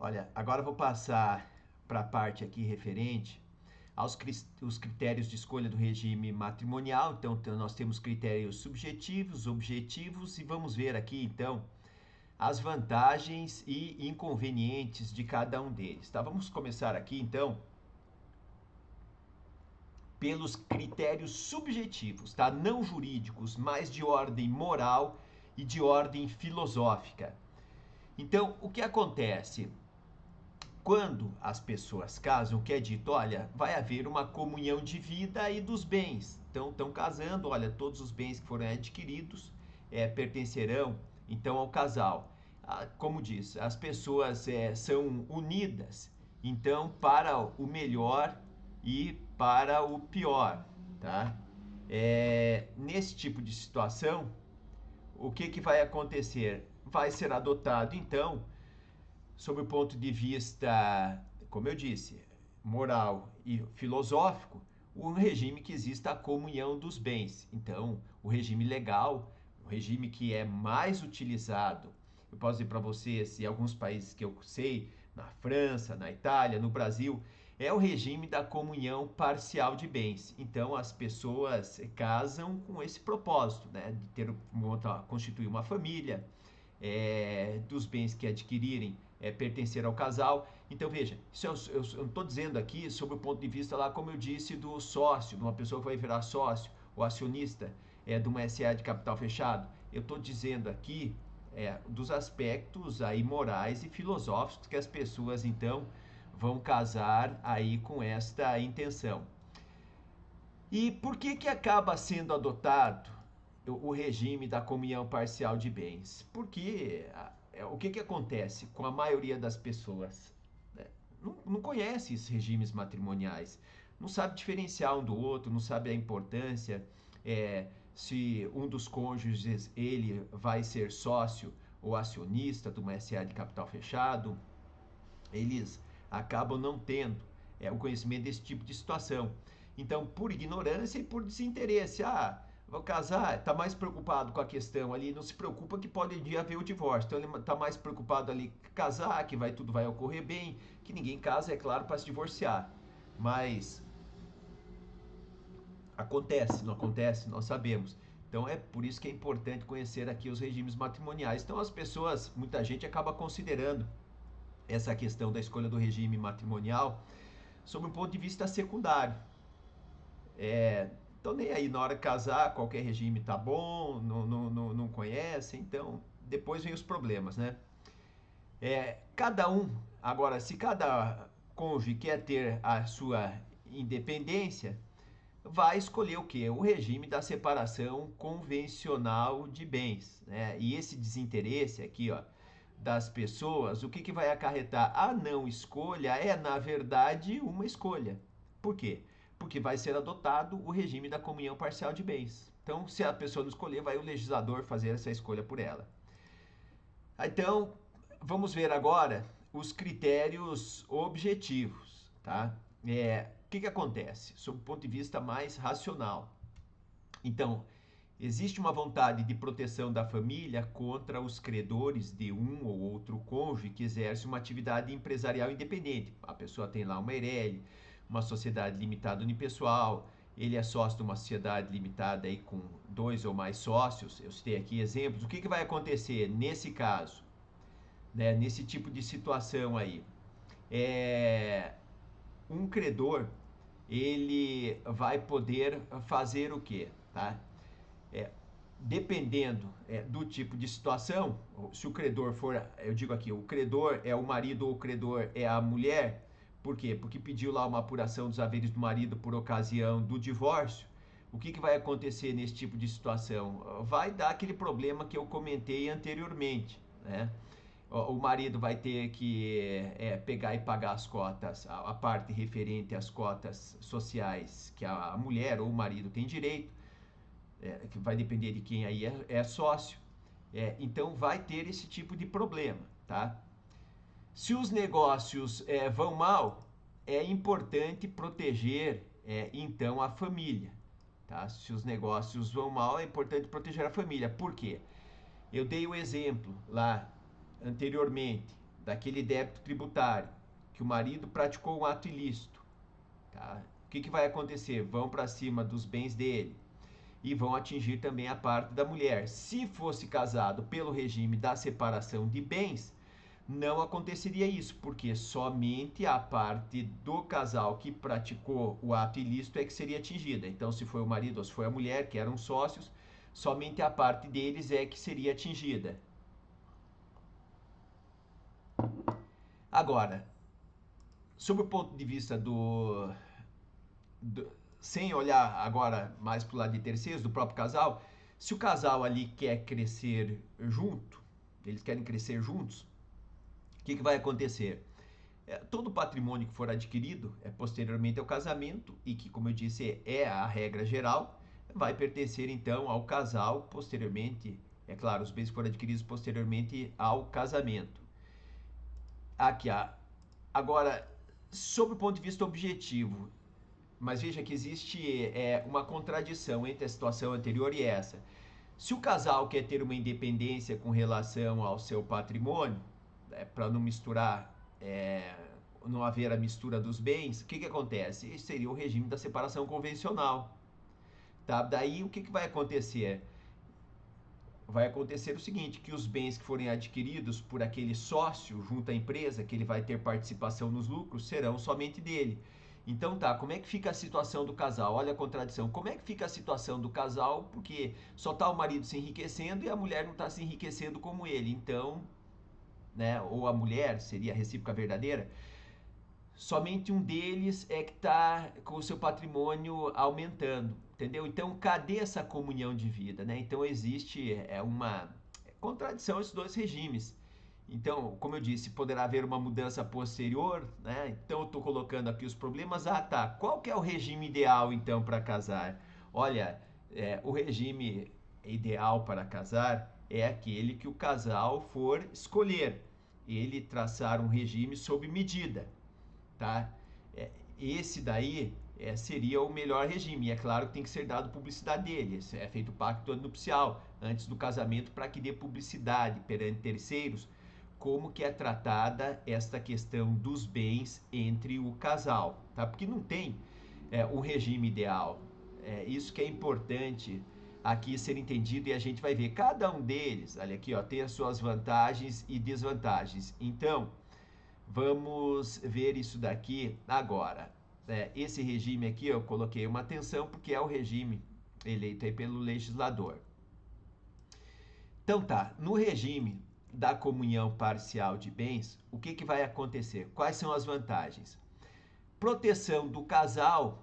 Olha, agora eu vou passar para a parte aqui referente aos os critérios de escolha do regime matrimonial. Então, nós temos critérios subjetivos, objetivos e vamos ver aqui, então, as vantagens e inconvenientes de cada um deles. Tá? Vamos começar aqui, então, pelos critérios subjetivos, tá? Não jurídicos, mas de ordem moral e de ordem filosófica. Então, o que acontece? Quando as pessoas casam, que é dito, olha, vai haver uma comunhão de vida e dos bens. Então, estão casando, olha, todos os bens que foram adquiridos pertencerão, então, ao casal. Como diz, as pessoas são unidas, então, para o melhor e para o pior, tá? Nesse tipo de situação, o que vai acontecer? Vai ser adotado, então, sob o ponto de vista, como eu disse, moral e filosófico, um regime que exista a comunhão dos bens. Então, o regime legal, o regime que é mais utilizado, eu posso dizer para vocês, em alguns países que eu sei, na França, na Itália, no Brasil, é o regime da comunhão parcial de bens. Então, as pessoas casam com esse propósito, né, de constituir uma família, dos bens que adquirirem pertencer ao casal. Então veja, isso eu não estou dizendo aqui sobre o ponto de vista lá, como eu disse, do sócio, de uma pessoa que vai virar sócio ou acionista de uma SA de capital fechado. Eu estou dizendo aqui dos aspectos aí morais e filosóficos que as pessoas então vão casar aí com esta intenção. E por que acaba sendo adotado o regime da comunhão parcial de bens? Porque o que acontece com a maioria das pessoas? Né? Não conhece esses regimes matrimoniais, não sabe diferenciar um do outro, não sabe a importância, se um dos cônjuges ele vai ser sócio ou acionista de uma SA de capital fechado. Eles acabam não tendo o conhecimento desse tipo de situação. Então, por ignorância e por desinteresse, vou casar, está mais preocupado com a questão ali, não se preocupa que pode haver o divórcio. Então, ele está mais preocupado ali casar, que tudo vai ocorrer bem, que ninguém casa, é claro, para se divorciar. Mas acontece, não acontece, nós sabemos. Então é por isso que é importante conhecer aqui os regimes matrimoniais. Então as pessoas, muita gente acaba considerando essa questão da escolha do regime matrimonial sob um ponto de vista secundário. Então nem aí, na hora de casar, qualquer regime tá bom, não conhece, então depois vem os problemas, né? Cada um, agora, se cada cônjuge quer ter a sua independência, vai escolher o quê? O regime da separação convencional de bens, né? E esse desinteresse aqui, ó, das pessoas, o que vai acarretar? A não escolha na verdade, uma escolha. Por quê? Porque vai ser adotado o regime da comunhão parcial de bens. Então, se a pessoa não escolher, vai o legislador fazer essa escolha por ela. Então, vamos ver agora os critérios objetivos, tá? O que acontece? Sob o ponto de vista mais racional. Então, existe uma vontade de proteção da família contra os credores de um ou outro cônjuge que exerce uma atividade empresarial independente. A pessoa tem lá uma EIRELI, uma sociedade limitada unipessoal, ele é sócio de uma sociedade limitada aí com 2 ou mais sócios. Eu citei aqui exemplos. O que vai acontecer nesse caso, né, nesse tipo de situação aí? Um credor, ele vai poder fazer o quê? Tá? Dependendo do tipo de situação, se o credor for, eu digo aqui, o credor é o marido ou o credor é a mulher, por quê? Porque pediu lá uma apuração dos haveres do marido por ocasião do divórcio. O que vai acontecer nesse tipo de situação? Vai dar aquele problema que eu comentei anteriormente, né? O marido vai ter que pegar e pagar as cotas, a parte referente às cotas sociais que a mulher ou o marido tem direito, que vai depender de quem aí é sócio. Então vai ter esse tipo de problema, tá? Se os negócios vão mal, é importante proteger então a família, tá? Se os negócios vão mal, é importante proteger a família. Por quê? Eu dei o exemplo lá anteriormente daquele débito tributário, que o marido praticou um ato ilícito, tá? O que vai acontecer? Vão para cima dos bens dele e vão atingir também a parte da mulher. Se fosse casado pelo regime da separação de bens, não aconteceria isso, porque somente a parte do casal que praticou o ato ilícito é que seria atingida. Então, se foi o marido ou se foi a mulher, que eram sócios, somente a parte deles é que seria atingida. Agora, sob o ponto de vista sem olhar agora mais para o lado de terceiros, do próprio casal, se o casal ali quer crescer junto, eles querem crescer juntos, o que vai acontecer? Todo patrimônio que for adquirido posteriormente ao casamento, e que, como eu disse, é a regra geral, vai pertencer então ao casal posteriormente, é claro, os bens que foram adquiridos posteriormente ao casamento. Aqui, agora, sob o ponto de vista objetivo, mas veja que existe uma contradição entre a situação anterior e essa. Se o casal quer ter uma independência com relação ao seu patrimônio, para não misturar, não haver a mistura dos bens, o que acontece? Esse seria o regime da separação convencional. Tá? Daí o que vai acontecer? Vai acontecer o seguinte, que os bens que forem adquiridos por aquele sócio junto à empresa, que ele vai ter participação nos lucros, serão somente dele. Então tá, como é que fica a situação do casal? Olha a contradição. Como é que fica a situação do casal? Porque só tá o marido se enriquecendo e a mulher não está se enriquecendo como ele. Então, né, ou a mulher, seria a recíproca verdadeira, somente um deles é que está com o seu patrimônio aumentando, entendeu? Então, cadê essa comunhão de vida, né? Então, existe uma contradição esses dois regimes. Então, como eu disse, poderá haver uma mudança posterior, né? Então, eu estou colocando aqui os problemas. Ah, tá. Qual que é o regime ideal, então, para casar? Olha, o regime ideal para casar é aquele que o casal for escolher. Ele traçar um regime sob medida, tá? Esse daí seria o melhor regime. E é claro que tem que ser dado publicidade dele. É feito o pacto nupcial antes do casamento para que dê publicidade perante terceiros como que é tratada esta questão dos bens entre o casal, tá? Porque não tem um regime ideal. Isso que é importante aqui ser entendido, e a gente vai ver cada um deles, olha aqui, ó, tem as suas vantagens e desvantagens. Então, vamos ver isso daqui agora. Esse regime aqui eu coloquei uma atenção porque é o regime eleito aí pelo legislador. Então tá, no regime da comunhão parcial de bens, o que vai acontecer? Quais são as vantagens? Proteção do casal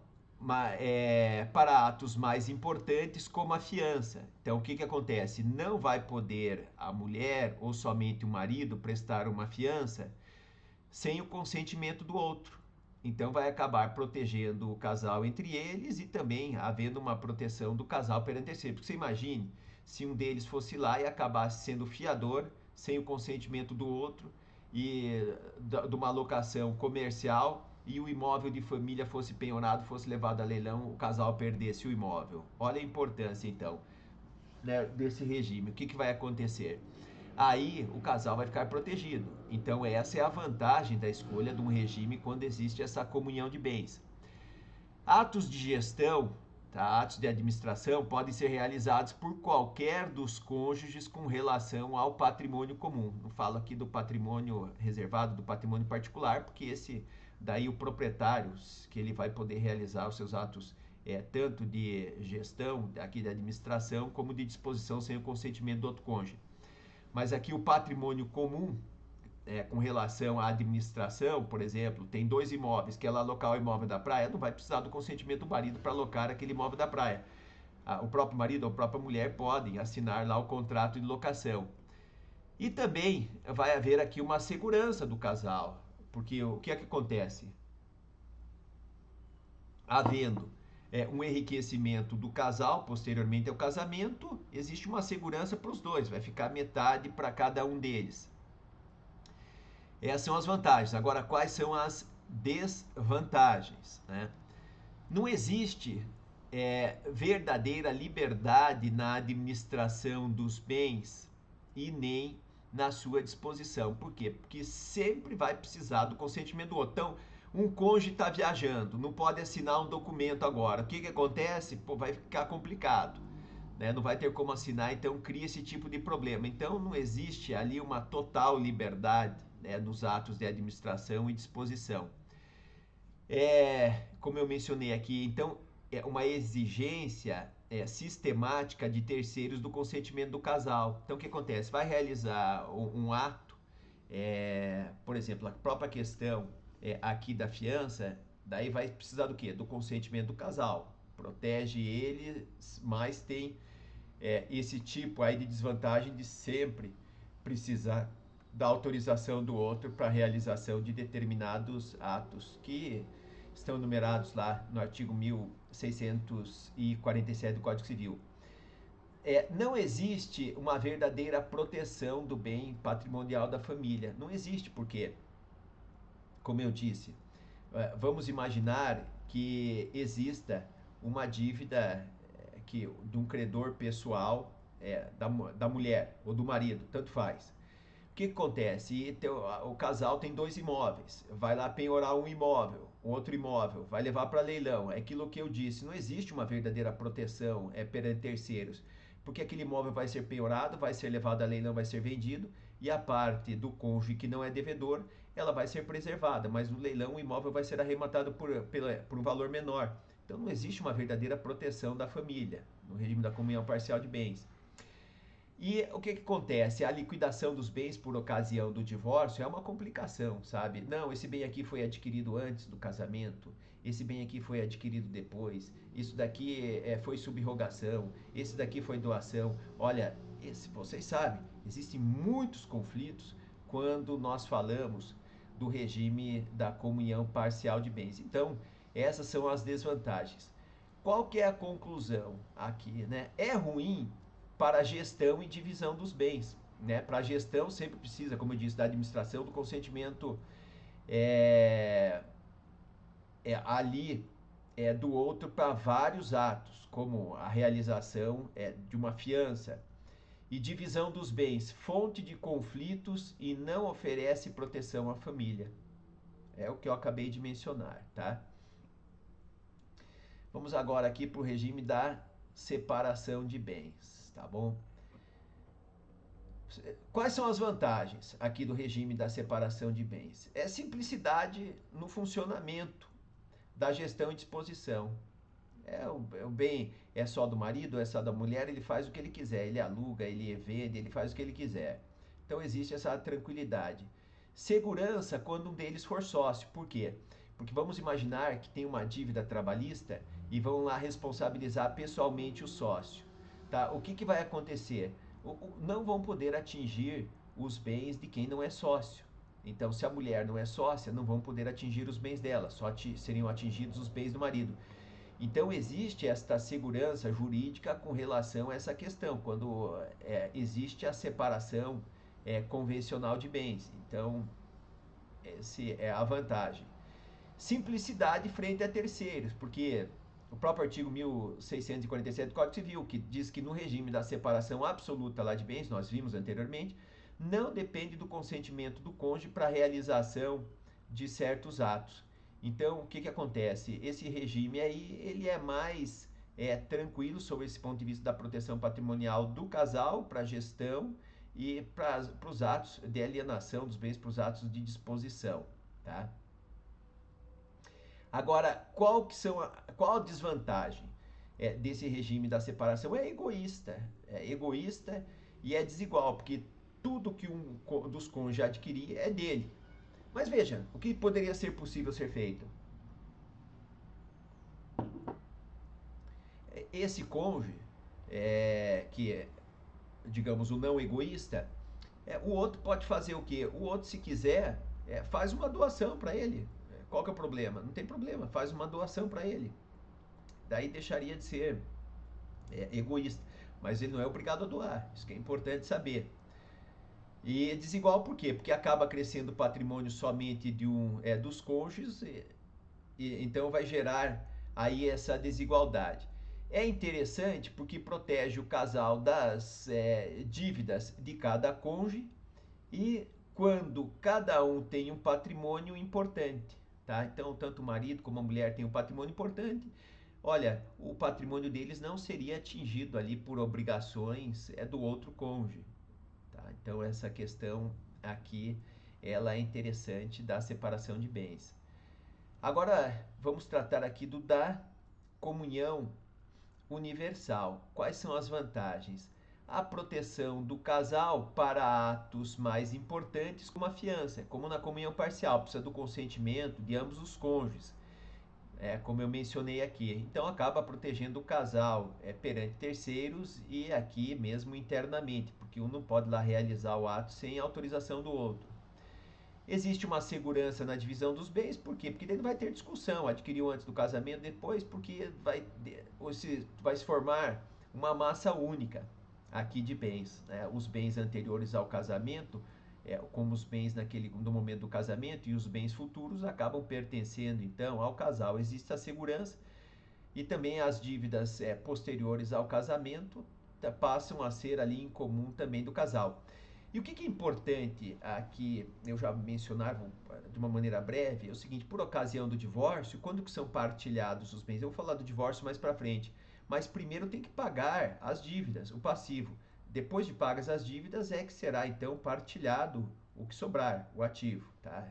para atos mais importantes como a fiança. Então o que acontece? Não vai poder a mulher ou somente o marido prestar uma fiança sem o consentimento do outro. Então vai acabar protegendo o casal entre eles e também havendo uma proteção do casal perante terceiro. Porque você imagine se um deles fosse lá e acabasse sendo fiador sem o consentimento do outro e de uma locação comercial e o imóvel de família fosse penhorado, fosse levado a leilão, o casal perdesse o imóvel. Olha a importância então, né, desse regime. O que vai acontecer? Aí o casal vai ficar protegido. Então essa é a vantagem da escolha de um regime quando existe essa comunhão de bens. Atos de gestão, tá? Atos de administração podem ser realizados por qualquer dos cônjuges com relação ao patrimônio comum. Não falo aqui do patrimônio reservado, do patrimônio particular, porque esse daí o proprietário, que ele vai poder realizar os seus atos tanto de gestão, aqui de administração, como de disposição sem o consentimento do outro cônjuge. Mas aqui o patrimônio comum, com relação à administração, por exemplo, tem dois imóveis, quer alocar o imóvel da praia, não vai precisar do consentimento do marido para alocar aquele imóvel da praia. O próprio marido ou a própria mulher podem assinar lá o contrato de locação. E também vai haver aqui uma segurança do casal, porque o que é que acontece? Havendo um enriquecimento do casal posteriormente ao casamento, existe uma segurança para os dois, vai ficar metade para cada um deles. Essas são as vantagens. Agora, quais são as desvantagens, né? Não existe verdadeira liberdade na administração dos bens e nem na sua disposição. Por quê? Porque sempre vai precisar do consentimento do outro. Então, um cônjuge está viajando, não pode assinar um documento agora. O que acontece? Pô, vai ficar complicado, né? Não vai ter como assinar, então cria esse tipo de problema. Então, não existe ali uma total liberdade, né, nos atos de administração e disposição. Como eu mencionei aqui, então, é uma exigência sistemática de terceiros do consentimento do casal. Então, o que acontece? Vai realizar um ato, por exemplo, a própria questão aqui da fiança, daí vai precisar do quê? Do consentimento do casal. Protege ele, mas tem esse tipo aí de desvantagem de sempre precisar da autorização do outro para a realização de determinados atos que estão numerados lá no artigo 1647 do Código Civil. Não existe uma verdadeira proteção do bem patrimonial da família. Não existe, porque, como eu disse, vamos imaginar que exista uma dívida de um credor pessoal da mulher ou do marido, tanto faz. O que acontece? O casal tem 2 imóveis, vai lá penhorar um imóvel, outro imóvel, vai levar para leilão. É aquilo que eu disse, não existe uma verdadeira proteção perante terceiros, porque aquele imóvel vai ser penhorado, vai ser levado a leilão, vai ser vendido, e a parte do cônjuge que não é devedor, ela vai ser preservada, mas no leilão o imóvel vai ser arrematado por um valor menor. Então não existe uma verdadeira proteção da família no regime da comunhão parcial de bens. E o que acontece? A liquidação dos bens por ocasião do divórcio é uma complicação, sabe? Não, esse bem aqui foi adquirido antes do casamento, esse bem aqui foi adquirido depois, isso daqui foi subrogação, esse daqui foi doação. Olha, vocês sabem, existem muitos conflitos quando nós falamos do regime da comunhão parcial de bens. Então, essas são as desvantagens. Qual que é a conclusão aqui, né? É ruim para a gestão e divisão dos bens, né? Para a gestão sempre precisa, como eu disse, da administração, do consentimento ali do outro para vários atos, como a realização de uma fiança. E divisão dos bens, fonte de conflitos e não oferece proteção à família. É o que eu acabei de mencionar, tá? Vamos agora aqui para o regime da separação de bens, tá bom? Quais são as vantagens aqui do regime da separação de bens? É simplicidade no funcionamento da gestão e disposição. O bem é só do marido, é só da mulher, ele faz o que ele quiser, ele aluga, ele vende, ele faz o que ele quiser. Então existe essa tranquilidade. Segurança quando um deles for sócio. Por quê? Porque vamos imaginar que tem uma dívida trabalhista e vão lá responsabilizar pessoalmente o sócio. Tá? O que vai acontecer? Não vão poder atingir os bens de quem não é sócio. Então, se a mulher não é sócia, não vão poder atingir os bens dela, só seriam atingidos os bens do marido. Então, existe esta segurança jurídica com relação a essa questão, quando existe a separação convencional de bens. Então, essa é a vantagem. Simplicidade frente a terceiros, porque o próprio artigo 1647 do Código Civil, que diz que no regime da separação absoluta lá de bens, nós vimos anteriormente, não depende do consentimento do cônjuge para a realização de certos atos. Então, o que acontece? Esse regime aí, ele é mais tranquilo sobre esse ponto de vista da proteção patrimonial do casal para a gestão e para os atos de alienação dos bens, para os atos de disposição, tá? Agora, qual a desvantagem desse regime da separação? É egoísta e é desigual, porque tudo que um dos cônjuges adquirir é dele. Mas veja, o que poderia ser possível ser feito? Esse cônjuge, que é, digamos, o não egoísta, o outro pode fazer o quê? O outro, se quiser, faz uma doação para ele. Qual que é o problema? Não tem problema, faz uma doação para ele. Daí deixaria de ser egoísta. Mas ele não é obrigado a doar, isso que é importante saber. E é desigual por quê? Porque acaba crescendo o patrimônio somente dos cônjuges, então vai gerar aí essa desigualdade. É interessante porque protege o casal das dívidas de cada cônjuge e quando cada um tem um patrimônio importante, tá? Então, tanto o marido como a mulher tem um patrimônio importante. Olha, o patrimônio deles não seria atingido ali por obrigações do outro cônjuge, tá? Então, essa questão aqui, ela é interessante da separação de bens. Agora, vamos tratar aqui da comunhão universal. Quais são as vantagens? A proteção do casal para atos mais importantes, como a fiança, como na comunhão parcial, precisa do consentimento de ambos os cônjuges, como eu mencionei aqui. Então acaba protegendo o casal perante terceiros e aqui mesmo internamente, porque um não pode lá realizar o ato sem autorização do outro. Existe uma segurança na divisão dos bens, por quê? Porque daí não vai ter discussão, adquiriu antes do casamento, depois, porque vai se formar uma massa única aqui de bens. Né? Os bens anteriores ao casamento, como os bens no momento do casamento, e os bens futuros acabam pertencendo então ao casal. Existe a segurança e também as dívidas posteriores ao casamento passam a ser ali em comum também do casal. E o que é importante aqui, eu já mencionava de uma maneira breve, é o seguinte: por ocasião do divórcio, quando que são partilhados os bens? Eu vou falar do divórcio mais para frente, mas primeiro tem que pagar as dívidas, o passivo. Depois de pagas as dívidas é que será então partilhado o que sobrar, o ativo, tá?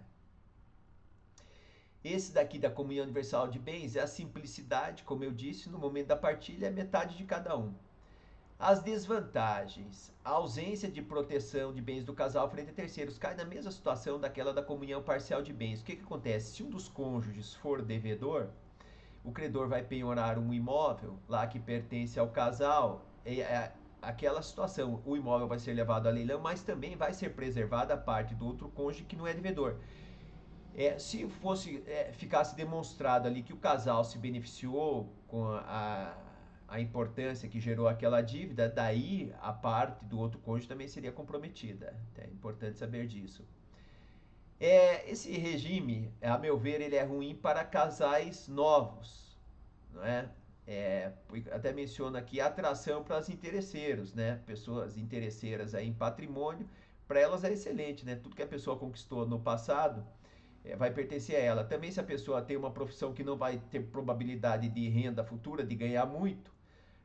Esse daqui da comunhão universal de bens é a simplicidade, como eu disse, no momento da partilha é metade de cada um. As desvantagens: a ausência de proteção de bens do casal frente a terceiros cai na mesma situação daquela da comunhão parcial de bens. O que acontece? Se um dos cônjuges for devedor, o credor vai penhorar um imóvel lá que pertence ao casal, aquela situação, o imóvel vai ser levado a leilão, mas também vai ser preservada a parte do outro cônjuge que não é devedor. Se ficasse demonstrado ali que o casal se beneficiou com a importância que gerou aquela dívida, daí a parte do outro cônjuge também seria comprometida. É importante saber disso. Esse regime, a meu ver, ele é ruim para casais novos, não é? Até menciona aqui a atração para os interesseiros, né? Pessoas interesseiras aí em patrimônio, para elas é excelente, né? Tudo que a pessoa conquistou no passado vai pertencer a ela. Também se a pessoa tem uma profissão que não vai ter probabilidade de renda futura, de ganhar muito,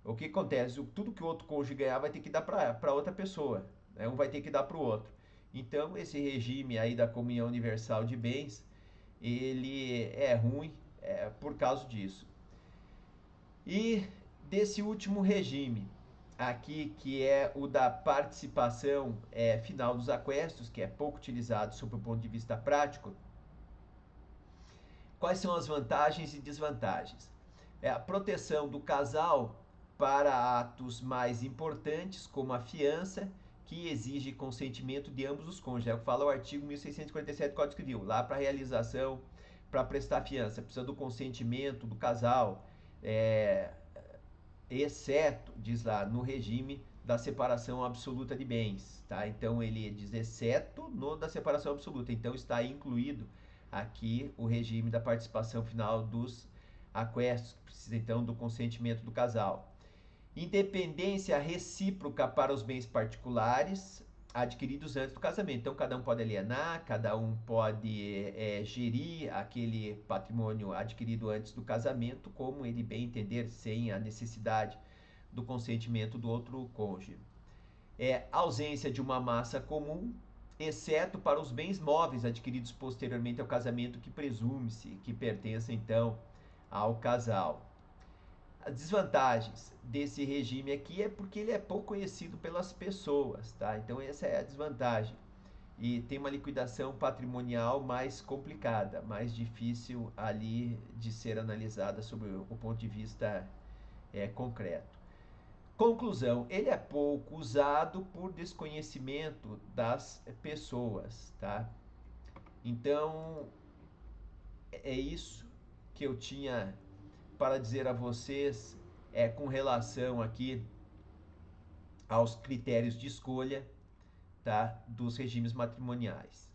o que acontece? Tudo que o outro cônjuge ganhar vai ter que dar para outra pessoa. Né? Um vai ter que dar para o outro. Então, esse regime aí da comunhão universal de bens, ele é ruim por causa disso. E desse último regime aqui, que é o da participação final dos aquestos, que é pouco utilizado sob o ponto de vista prático, quais são as vantagens e desvantagens? A proteção do casal para atos mais importantes, como a fiança, que exige consentimento de ambos os cônjuges. É o que fala o artigo 1647 do Código Civil. Lá para realização, para prestar fiança, precisa do consentimento do casal, exceto, diz lá, no regime da separação absoluta de bens. Tá? Então ele diz exceto no da separação absoluta. Então está incluído aqui o regime da participação final dos aquestos, que precisa então do consentimento do casal. Independência recíproca para os bens particulares adquiridos antes do casamento. Então, cada um pode alienar, cada um pode gerir aquele patrimônio adquirido antes do casamento, como ele bem entender, sem a necessidade do consentimento do outro cônjuge. Ausência de uma massa comum, exceto para os bens móveis adquiridos posteriormente ao casamento, que presume-se que pertençam então ao casal. As desvantagens desse regime aqui é porque ele é pouco conhecido pelas pessoas, tá? Então essa é a desvantagem. E tem uma liquidação patrimonial mais complicada, mais difícil ali de ser analisada sob o ponto de vista concreto. Conclusão: ele é pouco usado por desconhecimento das pessoas, tá? Então é isso que eu tinha para dizer a vocês com relação aqui aos critérios de escolha, tá, dos regimes matrimoniais.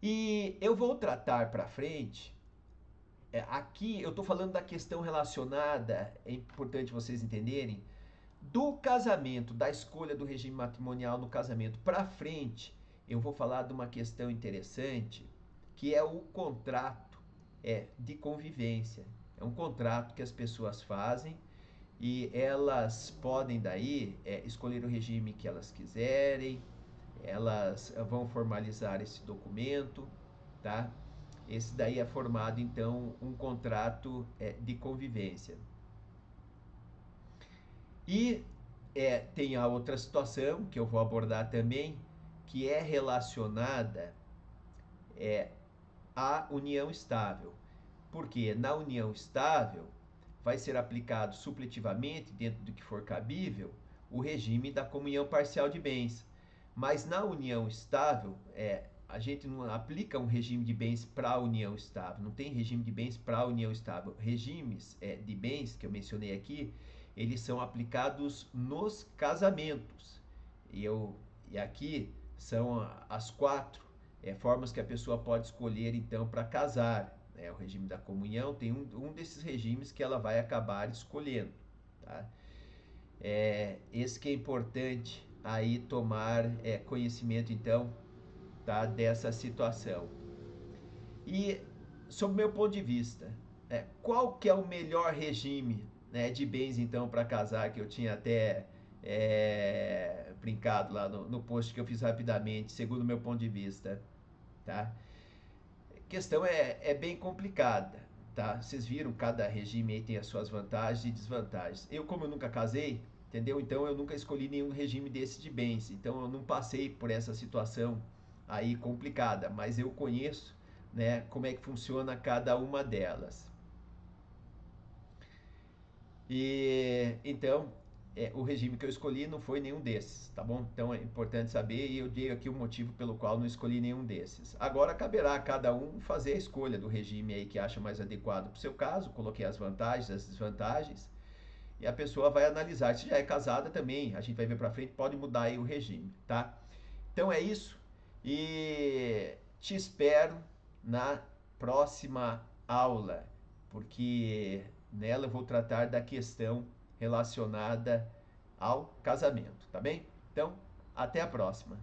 E eu vou tratar para frente, aqui eu estou falando da questão relacionada, é importante vocês entenderem, do casamento, da escolha do regime matrimonial no casamento para frente, eu vou falar de uma questão interessante, que é o contrato de convivência. É um contrato que as pessoas fazem e elas podem daí escolher o regime que elas quiserem, elas vão formalizar esse documento, tá? Esse daí é formado então um contrato de convivência. E tem a outra situação que eu vou abordar também, que é relacionada à união estável. Porque na união estável vai ser aplicado supletivamente, dentro do que for cabível, o regime da comunhão parcial de bens. Mas na união estável, a gente não aplica um regime de bens para a união estável, não tem regime de bens para a união estável. Regimes de bens que eu mencionei aqui, eles são aplicados nos casamentos. E aqui são as quatro formas que a pessoa pode escolher então para casar. O regime da comunhão tem um desses regimes que ela vai acabar escolhendo. Tá? Esse que é importante aí tomar conhecimento então, tá, dessa situação. E sob o meu ponto de vista, qual que é o melhor regime, né, de bens então para casar, que eu tinha até brincado lá no post que eu fiz rapidamente, segundo o meu ponto de vista, tá? A questão é bem complicada, tá? Vocês viram, cada regime aí tem as suas vantagens e desvantagens. Como eu nunca casei, entendeu? Então eu nunca escolhi nenhum regime desse de bens. Então eu não passei por essa situação aí complicada, mas eu conheço, né, como é que funciona cada uma delas. E então, o regime que eu escolhi não foi nenhum desses, tá bom? Então é importante saber e eu digo aqui o motivo pelo qual não escolhi nenhum desses. Agora caberá a cada um fazer a escolha do regime aí que acha mais adequado para o seu caso. Coloquei as vantagens, as desvantagens e a pessoa vai analisar. Se já é casada também, a gente vai ver para frente, pode mudar aí o regime, tá? Então é isso e te espero na próxima aula, porque nela eu vou tratar da questão relacionada ao casamento, tá bem? Então, até a próxima.